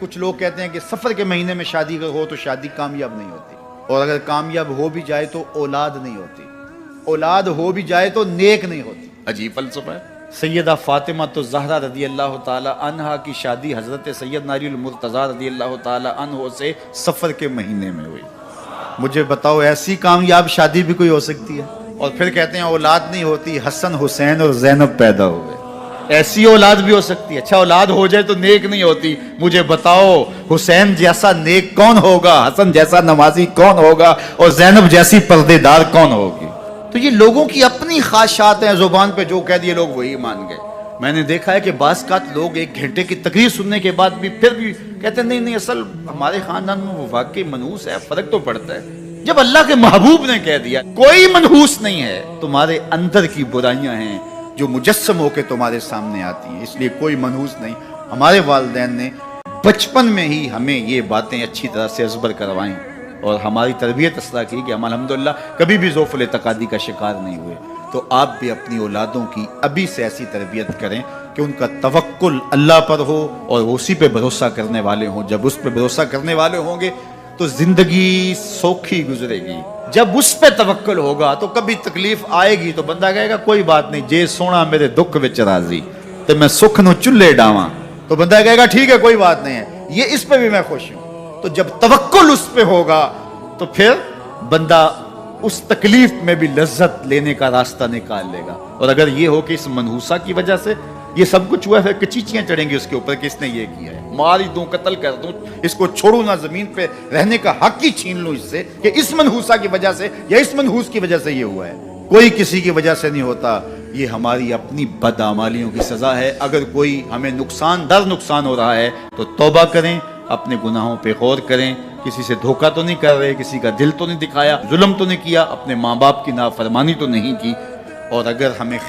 کچھ لوگ کہتے ہیں کہ سفر کے مہینے میں شادی اگر ہو تو شادی کامیاب نہیں ہوتی، اور اگر کامیاب ہو بھی جائے تو اولاد نہیں ہوتی، اولاد ہو بھی جائے تو نیک نہیں ہوتی۔ عجیب فلسفہ ہے۔ سیدہ فاطمہ تو زہرا رضی اللہ تعالی عنہا کی شادی حضرت سیدنا علی المرتضیٰ رضی اللہ تعالی عنہ سے سفر کے مہینے میں ہوئی۔ مجھے بتاؤ ایسی کامیاب شادی بھی کوئی ہو سکتی ہے؟ اور پھر کہتے ہیں اولاد نہیں ہوتی، حسن حسین اور زینب پیدا ہوئے۔ ایسی اولاد بھی ہو سکتی ہے؟ اچھا اولاد ہو جائے تو نیک نہیں ہوتی، مجھے بتاؤ حسین جیسا نیک کون ہوگا، حسن جیسا نمازی کون ہوگا، اور زینب جیسی پردے دار کون ہوگی؟ تو یہ لوگوں کی اپنی خواہشات ہیں، زبان پہ جو کہہ دیے لوگ وہی مان گئے۔ میں نے دیکھا ہے کہ بعض کا لوگ 1 گھنٹے کی تقریر سننے کے بعد بھی پھر بھی کہتے ہیں نہیں اصل ہمارے خاندان میں وہ واقعی منحوس ہے، فرق تو پڑتا ہے۔ جب اللہ کے محبوب نے کہہ دیا کوئی منحوس نہیں ہے، تمہارے اندر کی برائیاں ہیں جو مجسم ہو کے تمہارے سامنے آتی ہیں، اس لیے کوئی منحوس نہیں۔ ہمارے والدین نے بچپن میں ہی ہمیں یہ باتیں اچھی طرح سے ازبر کروائیں اور ہماری تربیت اس طرح کی کہ ہم الحمدللہ کبھی بھی ذوف الاعتقادی کا شکار نہیں ہوئے۔ تو آپ بھی اپنی اولادوں کی ابھی سے ایسی تربیت کریں کہ ان کا توکل اللہ پر ہو اور وہ اسی پہ بھروسہ کرنے والے ہوں۔ جب اس پہ بھروسہ کرنے والے ہوں گے تو زندگی سوکھی گزرے گی۔ جب اس پہ توکل ہوگا تو کبھی تکلیف آئے گی تو بندہ کہے گا کوئی بات نہیں، جے سونا میرے دکھ وچ راضی تو میں سکھ نو چلے ڈاواں، تو بندہ کہے گا ٹھیک ہے کوئی بات نہیں ہے، یہ اس پہ بھی میں خوش ہوں۔ تو جب توکل اس پہ ہوگا تو پھر بندہ اس تکلیف میں بھی لذت لینے کا راستہ نکال لے گا۔ اور اگر یہ ہو کہ اس منحوسہ کی وجہ سے یہ سب کچھ ہوا ہے، پھر کچیچیاں چڑھیں گی اس کے اوپر کہ اس نے یہ کیا ہے، مار ہی دوں، قتل کر دوں، اس کو چھوڑوں نہ، زمین پہ رہنے کا حق ہی چھین لوں اس سے کہ اس منحوسہ کی وجہ سے یا اس منحوس کی وجہ سے یہ ہوا ہے۔ کوئی کسی کی وجہ سے نہیں ہوتا، یہ ہماری اپنی بدعمالیوں کی سزا ہے۔ اگر کوئی ہمیں نقصان در نقصان ہو رہا ہے تو توبہ کریں، اپنے گناہوں پہ غور کریں، کسی سے دھوکہ تو نہیں کر رہے، کسی کا دل تو نہیں دکھایا، ظلم تو نہیں کیا، اپنے ماں باپ کی نافرمانی تو نہیں کی، اور اگر ہمیں